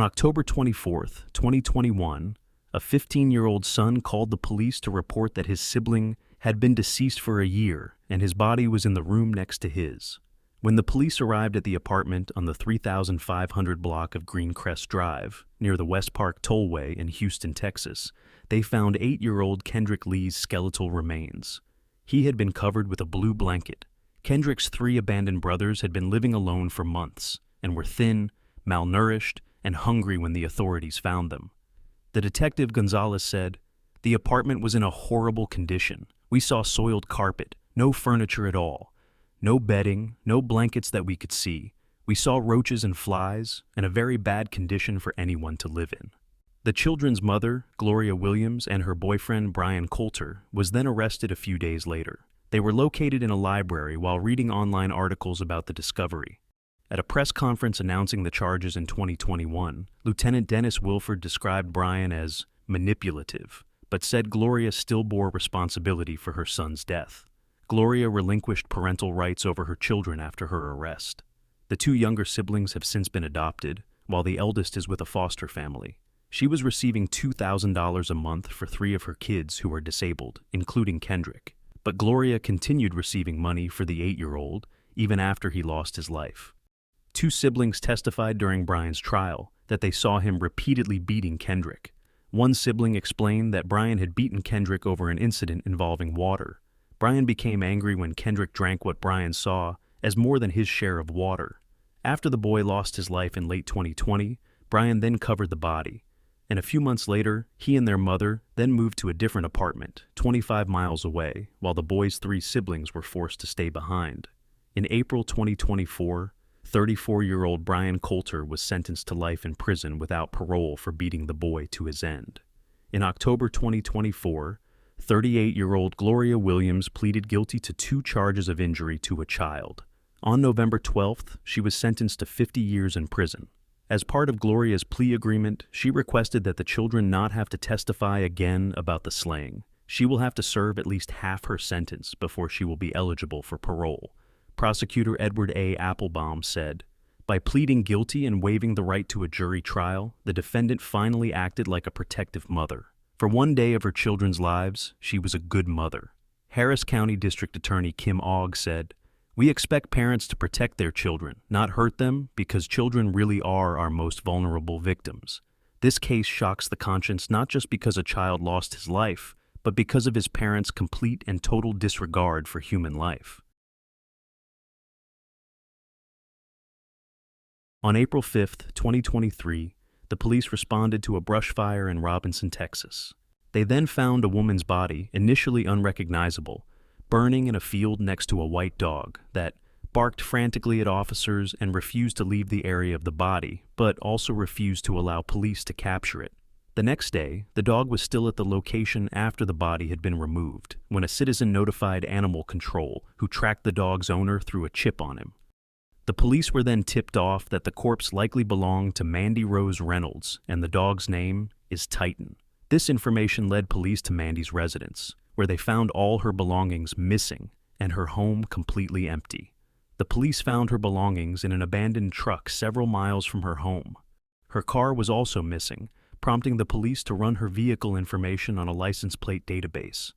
October 24th, 2021, a 15-year-old son called the police to report that his sibling had been deceased for a year and his body was in the room next to his. When the police arrived at the apartment on the 3500 block of Greencrest Drive, near the West Park Tollway in Houston, Texas, they found 8-year-old Kendrick Lee's skeletal remains. He had been covered with a blue blanket. Kendrick's 3 abandoned brothers had been living alone for months and were thin, malnourished, and hungry when the authorities found them. The detective Gonzalez said, "The apartment was in a horrible condition. We saw soiled carpet, no furniture at all. No bedding, no blankets that we could see. We saw roaches and flies, and a very bad condition for anyone to live in." The children's mother, Gloria Williams, and her boyfriend, Brian Coulter, was then arrested a few days later. They were located in a library while reading online articles about the discovery. At a press conference announcing the charges in 2021, Lieutenant Dennis Wilford described Brian as manipulative, but said Gloria still bore responsibility for her son's death. Gloria relinquished parental rights over her children after her arrest. The 2 younger siblings have since been adopted, while the eldest is with a foster family. She was receiving $2,000 a month for 3 of her kids who are disabled, including Kendrick. But Gloria continued receiving money for the 8-year-old, even after he lost his life. 2 siblings testified during Brian's trial that they saw him repeatedly beating Kendrick. One sibling explained that Brian had beaten Kendrick over an incident involving water. Brian became angry when Kendrick drank what Brian saw as more than his share of water. After the boy lost his life in late 2020, Brian then covered the body. And a few months later, he and their mother then moved to a different apartment, 25 miles away, while the boy's 3 siblings were forced to stay behind. In April 2024, 34-year-old Brian Coulter was sentenced to life in prison without parole for beating the boy to his end. In October 2024, 38-year-old Gloria Williams pleaded guilty to 2 charges of injury to a child. On November 12th, she was sentenced to 50 years in prison. As part of Gloria's plea agreement, she requested that the children not have to testify again about the slaying. She will have to serve at least half her sentence before she will be eligible for parole. Prosecutor Edward A. Applebaum said, "By pleading guilty and waiving the right to a jury trial, the defendant finally acted like a protective mother. For 1 day of her children's lives, she was a good mother." Harris County District Attorney Kim Ogg said, "We expect parents to protect their children, not hurt them, because children really are our most vulnerable victims. This case shocks the conscience not just because a child lost his life, but because of his parents' complete and total disregard for human life." On April 5th, 2023, the police responded to a brush fire in Robinson, Texas. They then found a woman's body, initially unrecognizable, burning in a field next to a white dog that barked frantically at officers and refused to leave the area of the body, but also refused to allow police to capture it. The next day, the dog was still at the location after the body had been removed, when a citizen notified Animal Control, who tracked the dog's owner through a chip on him. The police were then tipped off that the corpse likely belonged to Mandy Rose Reynolds, and the dog's name is Titan. This information led police to Mandy's residence, where they found all her belongings missing and her home completely empty. The police found her belongings in an abandoned truck several miles from her home. Her car was also missing, prompting the police to run her vehicle information on a license plate database.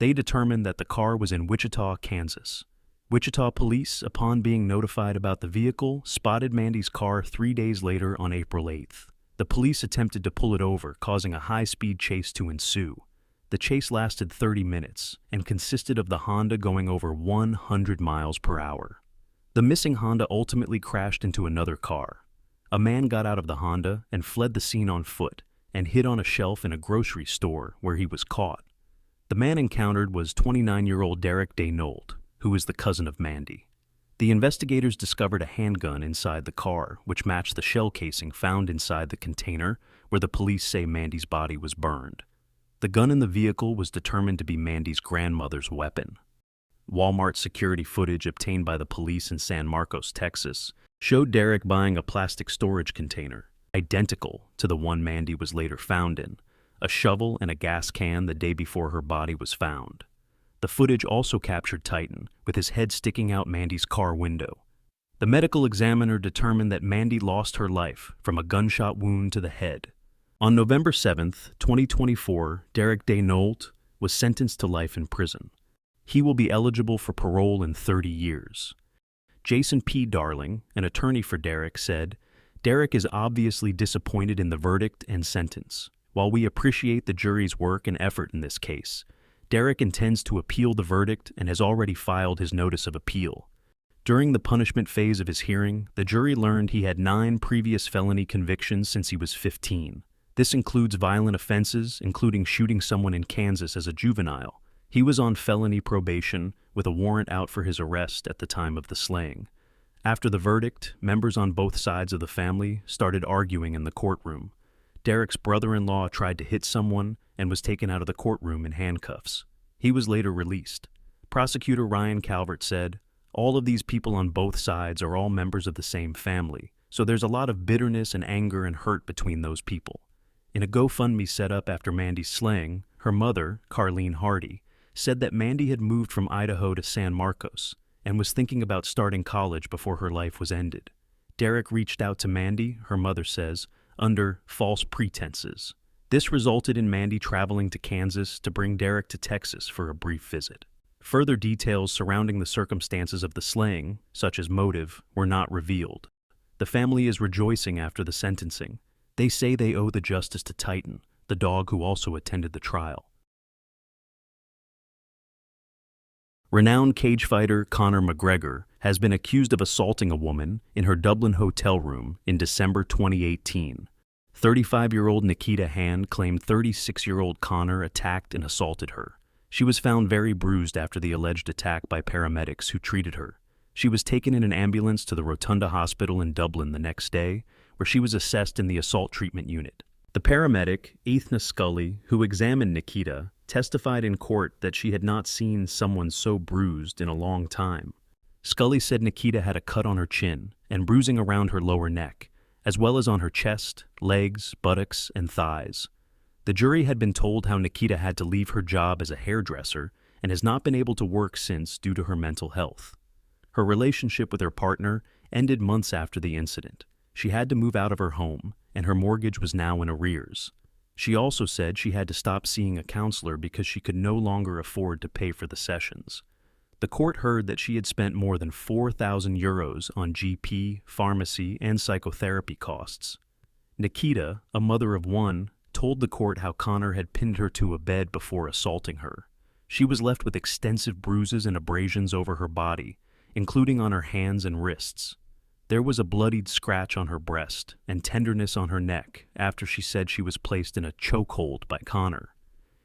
They determined that the car was in Wichita, Kansas. Wichita police, upon being notified about the vehicle, spotted Mandy's car 3 days later on April 8th. The police attempted to pull it over, causing a high-speed chase to ensue. The chase lasted 30 minutes and consisted of the Honda going over 100 miles per hour. The missing Honda ultimately crashed into another car. A man got out of the Honda and fled the scene on foot and hid on a shelf in a grocery store where he was caught. The man encountered was 29-year-old Derek Daynold, who is the cousin of Mandy. The investigators discovered a handgun inside the car, which matched the shell casing found inside the container where the police say Mandy's body was burned. The gun in the vehicle was determined to be Mandy's grandmother's weapon. Walmart security footage obtained by the police in San Marcos, Texas, showed Derek buying a plastic storage container, identical to the one Mandy was later found in, a shovel and a gas can the day before her body was found. The footage also captured Titan, with his head sticking out Mandy's car window. The medical examiner determined that Mandy lost her life from a gunshot wound to the head. On November 7, 2024, Derek Reynolds was sentenced to life in prison. He will be eligible for parole in 30 years. Jason P. Darling, an attorney for Derek, said, "Derek is obviously disappointed in the verdict and sentence. While we appreciate the jury's work and effort in this case, Derek intends to appeal the verdict and has already filed his notice of appeal." During the punishment phase of his hearing, the jury learned he had 9 previous felony convictions since he was 15. This includes violent offenses, including shooting someone in Kansas as a juvenile. He was on felony probation with a warrant out for his arrest at the time of the slaying. After the verdict, members on both sides of the family started arguing in the courtroom. Derek's brother-in-law tried to hit someone and was taken out of the courtroom in handcuffs. He was later released. Prosecutor Ryan Calvert said, "All of these people on both sides are all members of the same family, so there's a lot of bitterness and anger and hurt between those people." In a GoFundMe set up after Mandy's slaying, her mother, Carlene Hardy, said that Mandy had moved from Idaho to San Marcos and was thinking about starting college before her life was ended. Derek reached out to Mandy, her mother says, under false pretenses. This resulted in Mandy traveling to Kansas to bring Derek to Texas for a brief visit. Further details surrounding the circumstances of the slaying, such as motive, were not revealed. The family is rejoicing after the sentencing. They say they owe the justice to Titan, the dog who also attended the trial. Renowned cage fighter Conor McGregor has been accused of assaulting a woman in her Dublin hotel room in December 2018. 35-year-old Nikita Hand claimed 36-year-old Conor attacked and assaulted her. She was found very bruised after the alleged attack by paramedics who treated her. She was taken in an ambulance to the Rotunda Hospital in Dublin the next day, where she was assessed in the assault treatment unit. The paramedic, Ethna Scully, who examined Nikita, testified in court that she had not seen someone so bruised in a long time. Scully said Nikita had a cut on her chin and bruising around her lower neck, as well as on her chest, legs, buttocks, and thighs. The jury had been told how Nikita had to leave her job as a hairdresser and has not been able to work since due to her mental health. Her relationship with her partner ended months after the incident. She had to move out of her home, and her mortgage was now in arrears. She also said she had to stop seeing a counselor because she could no longer afford to pay for the sessions. The court heard that she had spent more than 4,000 euros on GP, pharmacy, and psychotherapy costs. Nikita, a mother of one, told the court how Conor had pinned her to a bed before assaulting her. She was left with extensive bruises and abrasions over her body, including on her hands and wrists. There was a bloodied scratch on her breast and tenderness on her neck after she said she was placed in a chokehold by Conor.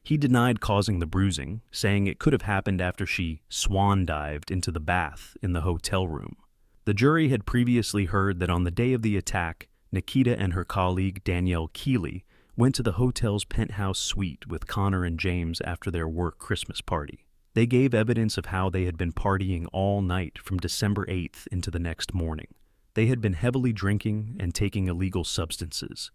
He denied causing the bruising, saying it could have happened after she swan dived into the bath in the hotel room. The jury had previously heard that on the day of the attack, Nikita and her colleague Danielle Keeley went to the hotel's penthouse suite with Conor and James after their work Christmas party. They gave evidence of how they had been partying all night from December 8th into the next morning. They had been heavily drinking and taking illegal substances.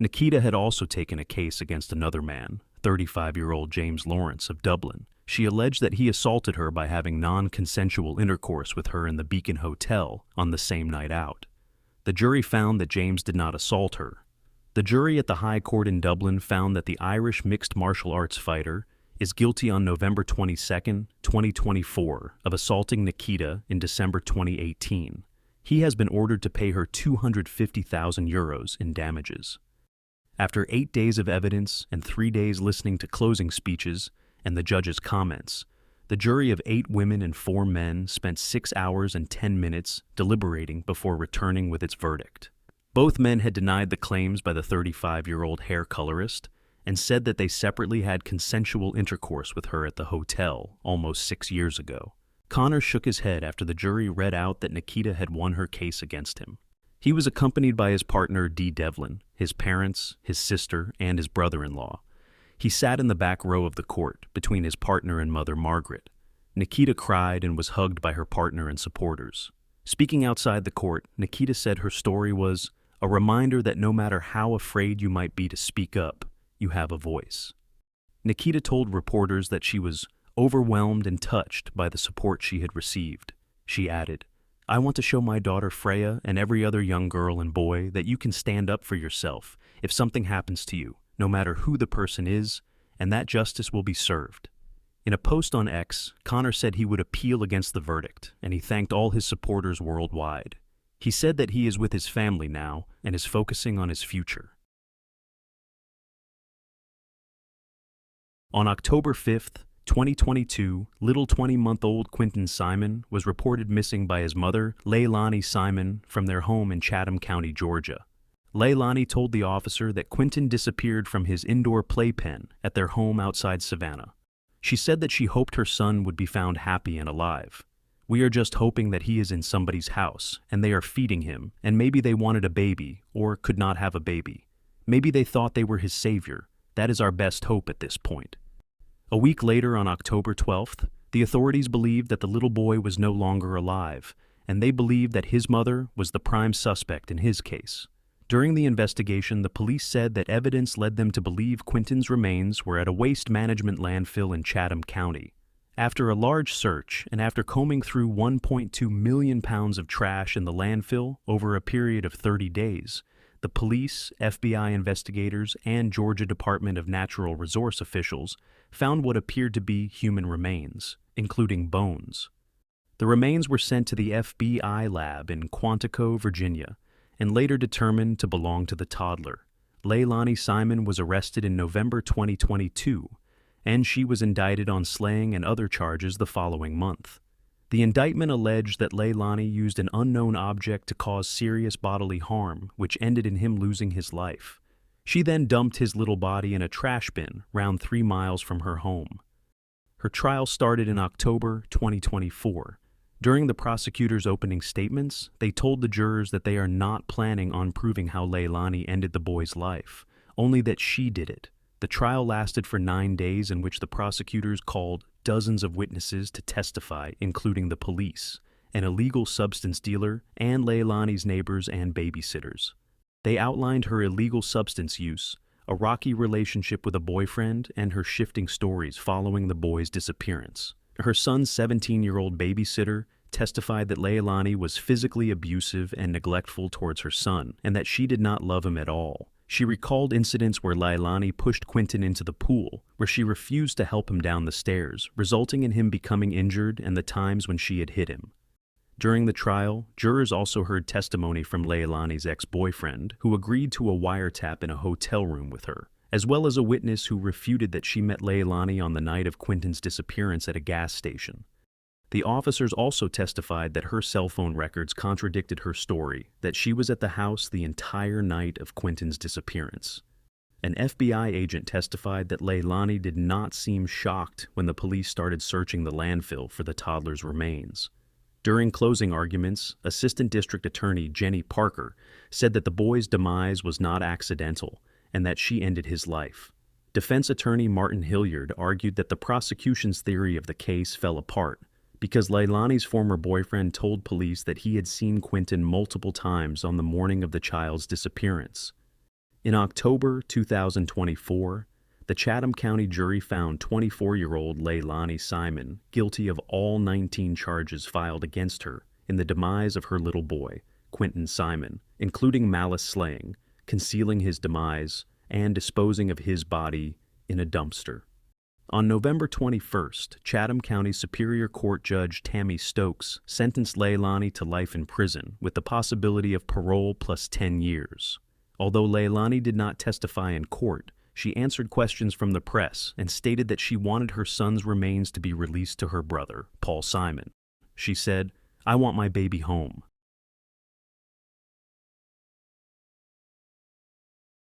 Nikita had also taken a case against another man, 35-year-old James Lawrence of Dublin. She alleged that he assaulted her by having non-consensual intercourse with her in the Beacon Hotel on the same night out. The jury found that James did not assault her. The jury at the High Court in Dublin found that the Irish mixed martial arts fighter is guilty on November 22, 2024, of assaulting Nikita in December 2018. He has been ordered to pay her 250,000 euros in damages. After 8 days of evidence and 3 days listening to closing speeches and the judge's comments, the jury of 8 women and 4 men spent 6 hours and 10 minutes deliberating before returning with its verdict. Both men had denied the claims by the 35-year-old hair colorist and said that they separately had consensual intercourse with her at the hotel almost 6 years ago. Conor shook his head after the jury read out that Nikita had won her case against him. He was accompanied by his partner Dee Devlin, his parents, his sister, and his brother-in-law. He sat in the back row of the court between his partner and mother Margaret. Nikita cried and was hugged by her partner and supporters. Speaking outside the court, Nikita said her story was a reminder that no matter how afraid you might be to speak up, you have a voice. Nikita told reporters that she was overwhelmed and touched by the support she had received. She added, I want to show my daughter Freya and every other young girl and boy that you can stand up for yourself if something happens to you, no matter who the person is, and that justice will be served. In a post on X, Conor said he would appeal against the verdict, and he thanked all his supporters worldwide. He said that he is with his family now and is focusing on his future. On October 5th, 2022, little 20-month-old Quinton Simon was reported missing by his mother, Leilani Simon, from their home in Chatham County, Georgia. Leilani told the officer that Quinton disappeared from his indoor playpen at their home outside Savannah. She said that she hoped her son would be found happy and alive. We are just hoping that he is in somebody's house, and they are feeding him, and maybe they wanted a baby, or could not have a baby. Maybe they thought they were his savior. That is our best hope at this point. A week later, on October 12th, the authorities believed that the little boy was no longer alive, and they believed that his mother was the prime suspect in his case. During the investigation, the police said that evidence led them to believe Quinton's remains were at a waste management landfill in Chatham County. After a large search, and after combing through 1.2 million pounds of trash in the landfill over a period of 30 days, the police, FBI investigators, and Georgia Department of Natural Resource officials found what appeared to be human remains, including bones. The remains were sent to the FBI lab in Quantico, Virginia, and later determined to belong to the toddler. Leilani Simon was arrested in November 2022, and she was indicted on slaying and other charges the following month. The indictment alleged that Leilani used an unknown object to cause serious bodily harm, which ended in him losing his life. She then dumped his little body in a trash bin round 3 miles from her home. Her trial started in October 2024. During the prosecutor's opening statements, they told the jurors that they are not planning on proving how Leilani ended the boy's life, only that she did it. The trial lasted for 9 days, in which the prosecutors called dozens of witnesses to testify, including the police, an illegal substance dealer, and Leilani's neighbors and babysitters. They outlined her illegal substance use, a rocky relationship with a boyfriend, and her shifting stories following the boy's disappearance. Her son's 17-year-old babysitter testified that Leilani was physically abusive and neglectful towards her son, and that she did not love him at all. She recalled incidents where Leilani pushed Quinton into the pool, where she refused to help him down the stairs, resulting in him becoming injured, and the times when she had hit him. During the trial, jurors also heard testimony from Leilani's ex-boyfriend, who agreed to a wiretap in a hotel room with her, as well as a witness who refuted that she met Leilani on the night of Quinton's disappearance at a gas station. The officers also testified that her cell phone records contradicted her story, that she was at the house the entire night of Quinton's disappearance. An FBI agent testified that Leilani did not seem shocked when the police started searching the landfill for the toddler's remains. During closing arguments, Assistant District Attorney Jenny Parker said that the boy's demise was not accidental and that she ended his life. Defense attorney Martin Hilliard argued that the prosecution's theory of the case fell apart because Leilani's former boyfriend told police that he had seen Quinton multiple times on the morning of the child's disappearance. In October 2024, the Chatham County jury found 24-year-old Leilani Simon guilty of all 19 charges filed against her in the demise of her little boy, Quinton Simon, including malice slaying, concealing his demise, and disposing of his body in a dumpster. On November 21st, Chatham County Superior Court Judge Tammy Stokes sentenced Leilani to life in prison with the possibility of parole plus 10 years. Although Leilani did not testify in court, she answered questions from the press and stated that she wanted her son's remains to be released to her brother, Paul Simon. She said, "I want my baby home."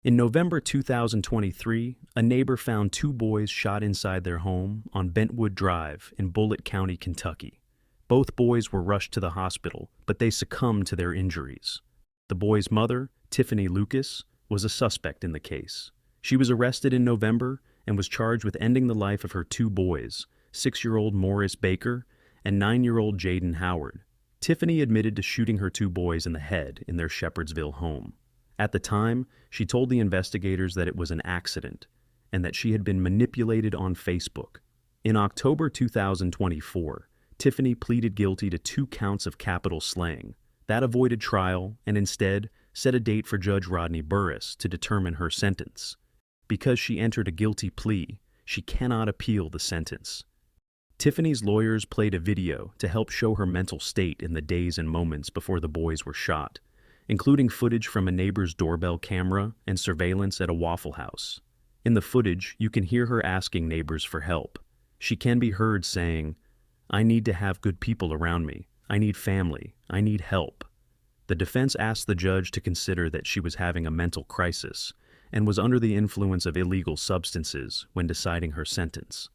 In November 2023, a neighbor found 2 boys shot inside their home on Bentwood Drive in Bullitt County, Kentucky. Both boys were rushed to the hospital, but they succumbed to their injuries. The boys' mother, Tiffanie Lucas, was a suspect in the case. She was arrested in November and was charged with ending the life of her 2 boys, 6-year-old Morris Baker and 9-year-old Jaden Howard. Tiffanie admitted to shooting her 2 boys in the head in their Shepherdsville home. At the time, she told the investigators that it was an accident and that she had been manipulated on Facebook. In October 2024, Tiffanie pleaded guilty to 2 counts of capital slaying. That avoided trial and instead set a date for Judge Rodney Burris to determine her sentence. Because she entered a guilty plea, she cannot appeal the sentence. Tiffany's lawyers played a video to help show her mental state in the days and moments before the boys were shot, including footage from a neighbor's doorbell camera and surveillance at a Waffle House. In the footage, you can hear her asking neighbors for help. She can be heard saying, "I need to have good people around me. I need family. I need help." The defense asked the judge to consider that she was having a mental crisis and was under the influence of illegal substances when deciding her sentence.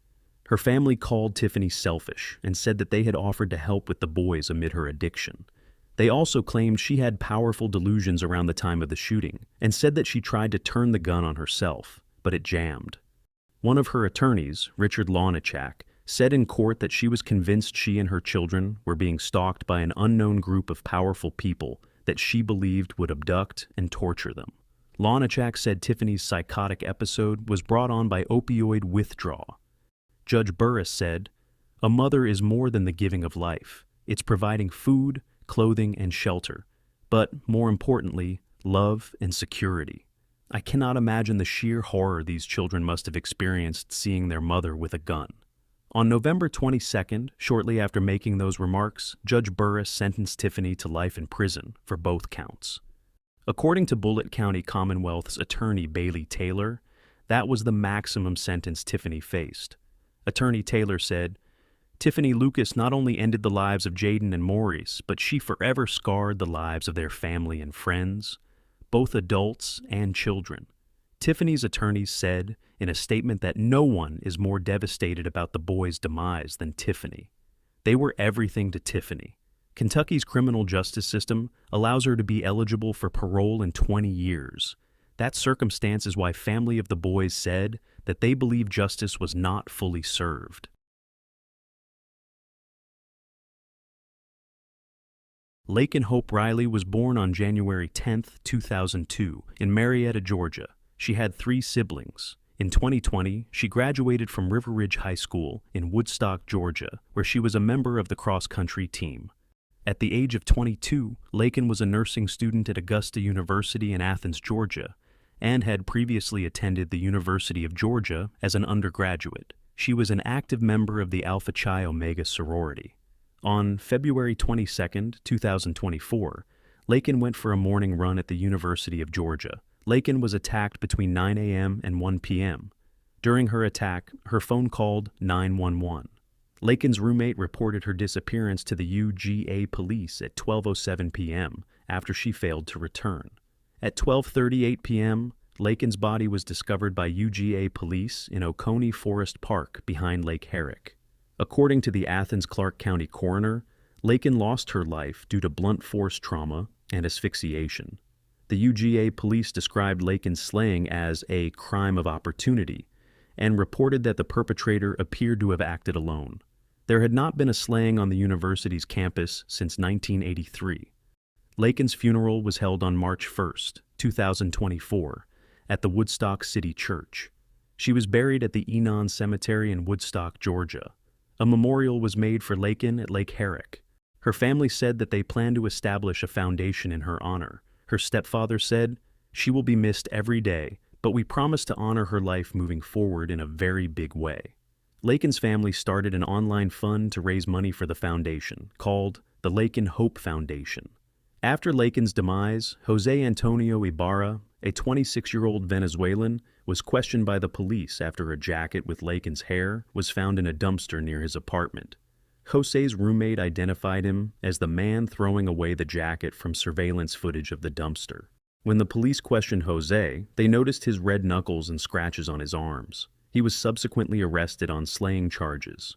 Her family called Tiffanie selfish and said that they had offered to help with the boys amid her addiction. They also claimed she had powerful delusions around the time of the shooting and said that she tried to turn the gun on herself, but it jammed. One of her attorneys, Richard Launachak, said in court that she was convinced she and her children were being stalked by an unknown group of powerful people that she believed would abduct and torture them. Launachak said Tiffany's psychotic episode was brought on by opioid withdrawal. Judge Burris said, "A mother is more than the giving of life. It's providing food, clothing, and shelter, but, more importantly, love and security. I cannot imagine the sheer horror these children must have experienced seeing their mother with a gun." On November 22nd, shortly after making those remarks, Judge Burris sentenced Tiffanie to life in prison for both counts. According to Bullitt County Commonwealth's attorney Bailey Taylor, that was the maximum sentence Tiffanie faced. Attorney Taylor said, "Tiffanie Lucas not only ended the lives of Jaden and Maurice, but she forever scarred the lives of their family and friends, both adults and children." Tiffany's attorneys said in a statement that no one is more devastated about the boys' demise than Tiffanie. They were everything to Tiffanie. Kentucky's criminal justice system allows her to be eligible for parole in 20 years. That circumstance is why family of the boys said that they believe justice was not fully served. Laken Hope Riley was born on January 10, 2002, in Marietta, Georgia. She had 3 siblings. In 2020, she graduated from River Ridge High School in Woodstock, Georgia, where she was a member of the cross-country team. At the age of 22, Laken was a nursing student at Augusta University in Athens, Georgia, and had previously attended the University of Georgia as an undergraduate. She was an active member of the Alpha Chi Omega sorority. On February 22, 2024, Laken went for a morning run at the University of Georgia. Laken was attacked between 9 a.m. and 1 p.m. During her attack, her phone called 911. Laken's roommate reported her disappearance to the UGA police at 12:07 p.m. after she failed to return. At 12:38 p.m., Laken's body was discovered by UGA police in Oconee Forest Park behind Lake Herrick. According to the Athens-Clarke County coroner, Laken lost her life due to blunt force trauma and asphyxiation. The UGA police described Laken's slaying as a crime of opportunity and reported that the perpetrator appeared to have acted alone. There had not been a slaying on the university's campus since 1983. Laken's funeral was held on March 1, 2024, at the Woodstock City Church. She was buried at the Enon Cemetery in Woodstock, Georgia. A memorial was made for Laken at Lake Herrick. Her family said that they plan to establish a foundation in her honor. Her stepfather said, "She will be missed every day, but we promise to honor her life moving forward in a very big way." Laken's family started an online fund to raise money for the foundation, called the Laken Hope Foundation. After Laken's demise, Jose Antonio Ibarra, a 26-year-old Venezuelan, was questioned by the police after a jacket with Laken's hair was found in a dumpster near his apartment. Jose's roommate identified him as the man throwing away the jacket from surveillance footage of the dumpster. When the police questioned Jose, they noticed his red knuckles and scratches on his arms. He was subsequently arrested on slaying charges.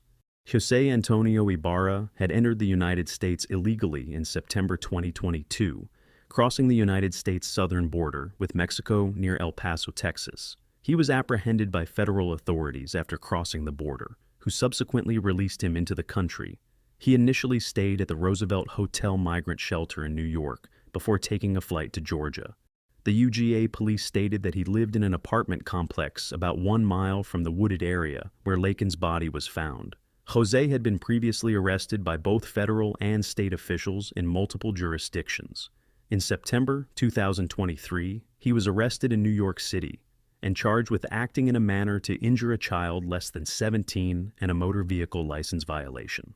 Jose Antonio Ibarra had entered the United States illegally in September 2022, crossing the United States southern border with Mexico near El Paso, Texas. He was apprehended by federal authorities after crossing the border, who subsequently released him into the country. He initially stayed at the Roosevelt Hotel Migrant Shelter in New York before taking a flight to Georgia. The UGA police stated that he lived in an apartment complex about 1 mile from the wooded area where Laken's body was found. Jose had been previously arrested by both federal and state officials in multiple jurisdictions. In September 2023, he was arrested in New York City and charged with acting in a manner to injure a child less than 17 and a motor vehicle license violation.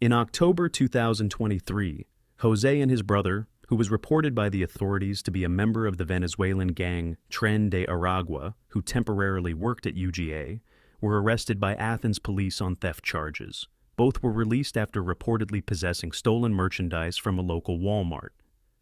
In October 2023, Jose and his brother, who was reported by the authorities to be a member of the Venezuelan gang Tren de Aragua, who temporarily worked at UGA, were arrested by Athens police on theft charges. Both were released after reportedly possessing stolen merchandise from a local Walmart.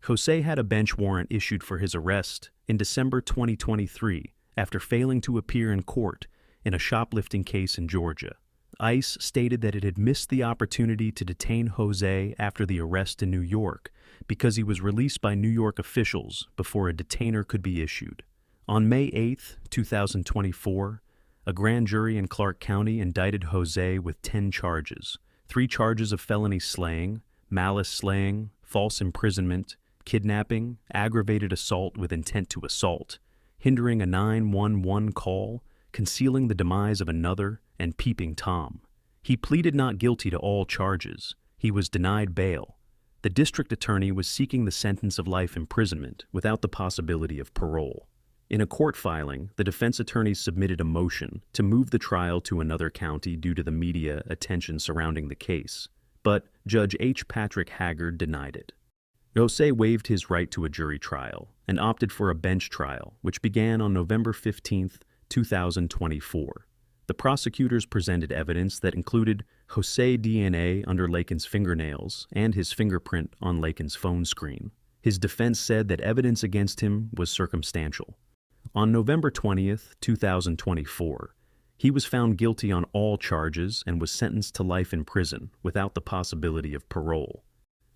Jose had a bench warrant issued for his arrest in December 2023 after failing to appear in court in a shoplifting case in Georgia. ICE stated that it had missed the opportunity to detain Jose after the arrest in New York because he was released by New York officials before a detainer could be issued. On May 8, 2024, a grand jury in Clark County indicted Jose with 10 charges, 3 charges of felony slaying, malice slaying, false imprisonment, kidnapping, aggravated assault with intent to assault, hindering a 911 call, concealing the demise of another, and peeping Tom. He pleaded not guilty to all charges. He was denied bail. The district attorney was seeking the sentence of life imprisonment without the possibility of parole. In a court filing, the defense attorneys submitted a motion to move the trial to another county due to the media attention surrounding the case, but Judge H. Patrick Haggard denied it. Jose waived his right to a jury trial and opted for a bench trial, which began on November 15, 2024. The prosecutors presented evidence that included Jose DNA under Laken's fingernails and his fingerprint on Laken's phone screen. His defense said that evidence against him was circumstantial. On November 20, 2024, he was found guilty on all charges and was sentenced to life in prison without the possibility of parole.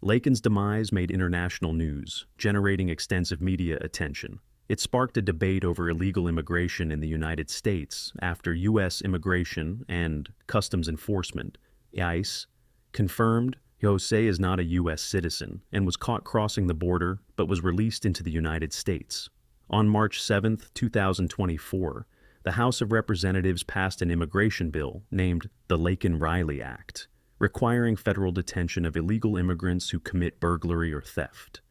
Laken's demise made international news, generating extensive media attention. It sparked a debate over illegal immigration in the United States after U.S. Immigration and Customs Enforcement, ICE, confirmed Jose is not a U.S. citizen and was caught crossing the border but was released into the United States. On March 7, 2024, the House of Representatives passed an immigration bill named the Laken Riley Act, requiring federal detention of illegal immigrants who commit burglary or theft.